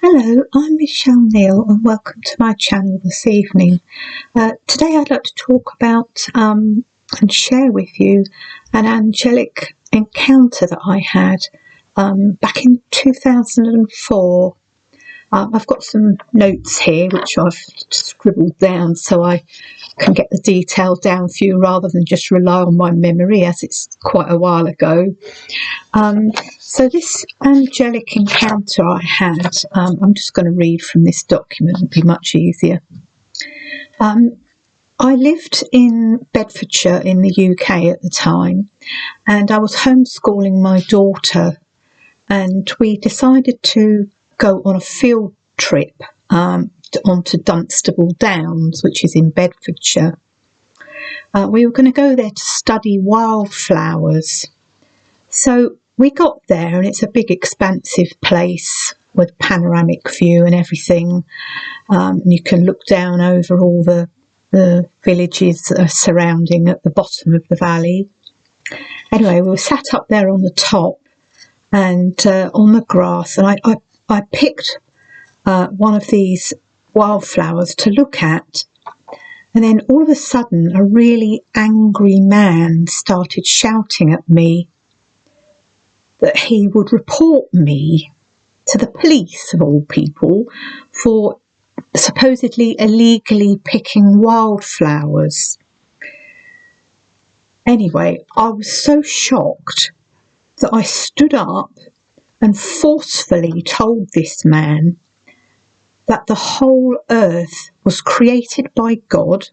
Hello, I'm Michelle Neal and welcome to my channel this evening. Today I'd like to talk about and share with you an angelic encounter that I had back in 2004. I've got some notes here which I've scribbled down so I can get the detail down for you rather than just rely on my memory, as it's quite a while ago. So this angelic encounter I had, I'm just going to read from this document, it'll be much easier. I lived in Bedfordshire in the UK at the time, and I was homeschooling my daughter, and we decided to go on a field trip onto Dunstable Downs, which is in Bedfordshire. We were going to go there to study wildflowers. So we got there, and it's a big expansive place with panoramic view and everything. You can look down over all the villages that are surrounding at the bottom of the valley. Anyway, we were sat up there on the top and on the grass, and I picked one of these wildflowers to look at, and then all of a sudden a really angry man started shouting at me that he would report me to the police, of all people, for supposedly illegally picking wildflowers. Anyway, I was so shocked that I stood up and forcefully told this man that the whole earth was created by God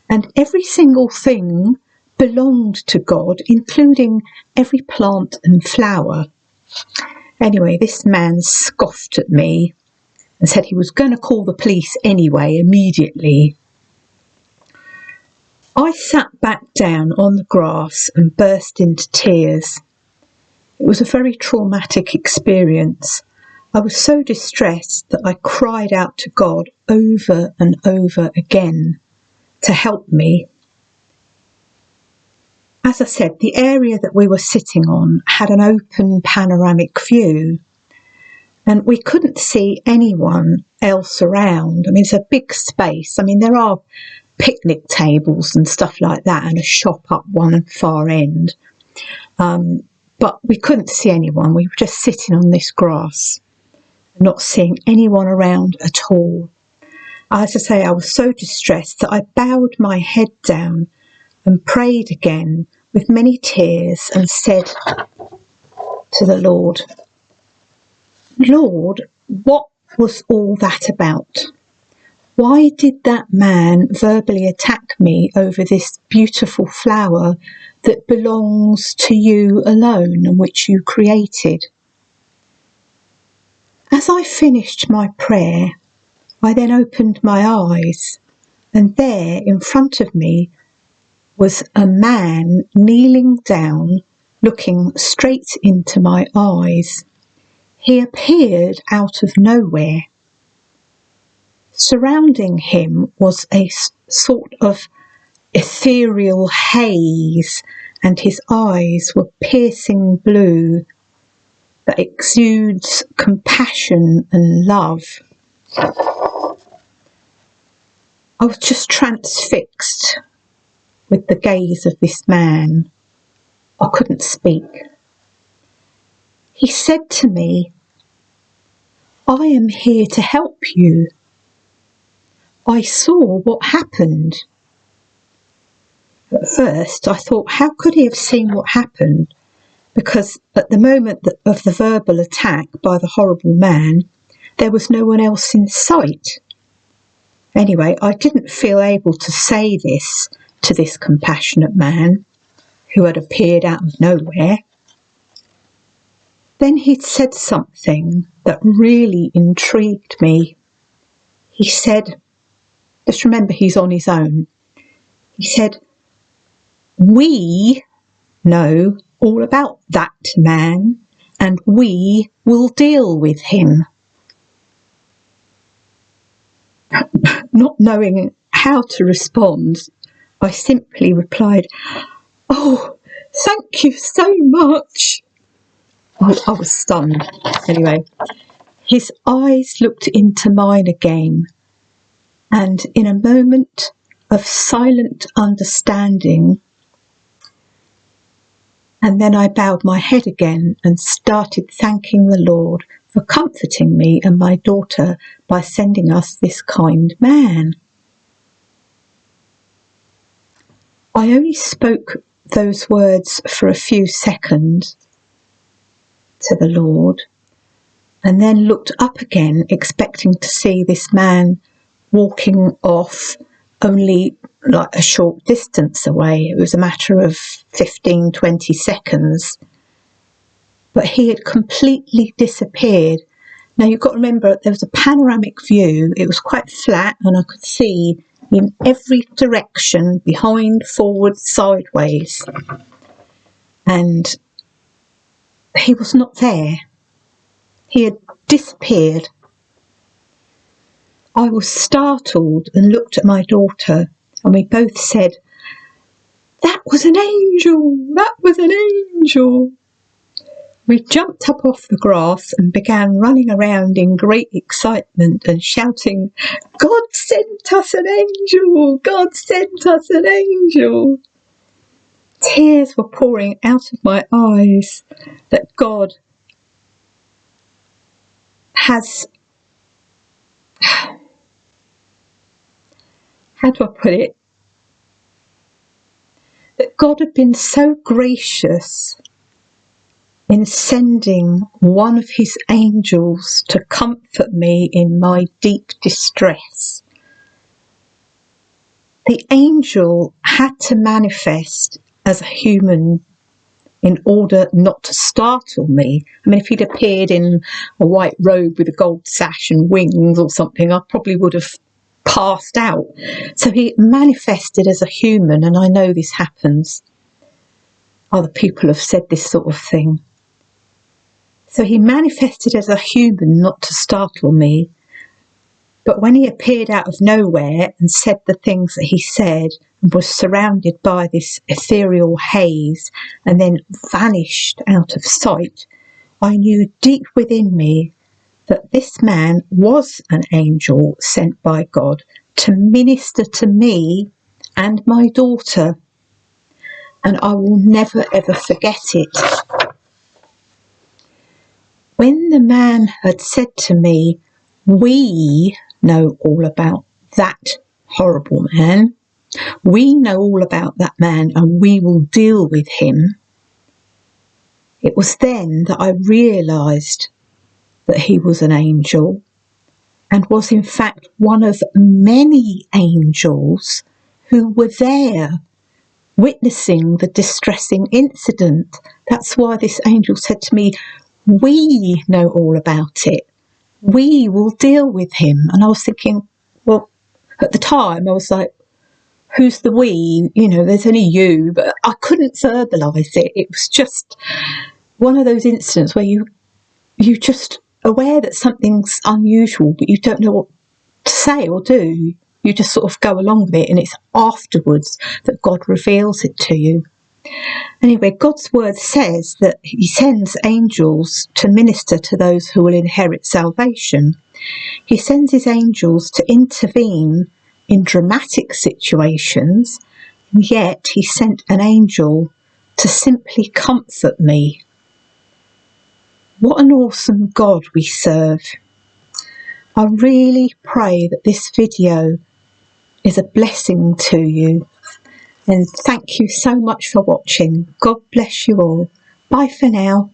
and every single thing belonged to God, including every plant and flower. Anyway, this man scoffed at me and said he was going to call the police anyway, immediately. I sat back down on the grass and burst into tears. It was a very traumatic experience. I was so distressed that I cried out to God over and over again to help me. As I said, the area that we were sitting on had an open panoramic view, and we couldn't see anyone else around. I mean, it's a big space. I mean, there are picnic tables and stuff like that, and a shop up one far end. But we couldn't see anyone. We were just sitting on this grass, not seeing anyone around at all. As I say, I was so distressed that I bowed my head down and prayed again with many tears and said to the Lord, "Lord, what was all that about? Why did that man verbally attack me over this beautiful flower that belongs to you alone and which you created?" As I finished my prayer, I then opened my eyes, and there in front of me was a man kneeling down, looking straight into my eyes. He appeared out of nowhere. Surrounding him was a sort of ethereal haze, and his eyes were piercing blue that exudes compassion and love. I was just transfixed with the gaze of this man. I couldn't speak. He said to me, "I am here to help you. I saw what happened." At first I thought, how could he have seen what happened? Because at the moment of the verbal attack by the horrible man, there was no one else in sight. Anyway, I didn't feel able to say this to this compassionate man who had appeared out of nowhere. Then he'd said something that really intrigued me. He said, just remember he's on his own, he said, "We know all about that man and we will deal with him." Not knowing how to respond, I simply replied, "Oh, thank you so much." I was stunned. Anyway, his eyes looked into mine again, and in a moment of silent understanding, and then I bowed my head again and started thanking the Lord for comforting me and my daughter by sending us this kind man. I only spoke those words for a few seconds to the Lord, and then looked up again, expecting to see this man walking off only like a short distance away. It was a matter of 15-20 seconds. But he had completely disappeared. Now you've got to remember, there was a panoramic view. It was quite flat, and I could see in every direction, behind, forward, sideways. And he was not there. He had disappeared. I was startled and looked at my daughter, and we both said, "That was an angel! That was an angel!" We jumped up off the grass and began running around in great excitement and shouting, "God sent us an angel! God sent us an angel!" Tears were pouring out of my eyes that God has, how do I put it? That God had been so gracious in sending one of his angels to comfort me in my deep distress. The angel had to manifest as a human in order not to startle me. I mean, if he'd appeared in a white robe with a gold sash and wings or something, I probably would have passed out. So he manifested as a human, and I know this happens. Other people have said this sort of thing. So he manifested as a human not to startle me, but when he appeared out of nowhere and said the things that he said and was surrounded by this ethereal haze and then vanished out of sight, I knew deep within me that this man was an angel sent by God to minister to me and my daughter, and I will never ever forget it. When the man had said to me, "We know all about that horrible man. We know all about that man and we will deal with him," it was then that I realised that he was an angel and was in fact one of many angels who were there witnessing the distressing incident. That's why this angel said to me, "We know all about it. We will deal with him." And I was thinking, well, at the time I was like, who's the we? You know, there's only you. But I couldn't verbalise it. It was just one of those incidents where you just aware that something's unusual, but you don't know what to say or do. You just sort of go along with it, and it's afterwards that God reveals it to you. Anyway, God's word says that he sends angels to minister to those who will inherit salvation. He sends his angels to intervene in dramatic situations, and yet he sent an angel to simply comfort me. What an awesome God we serve. I really pray that this video is a blessing to you. And thank you so much for watching. God bless you all. Bye for now.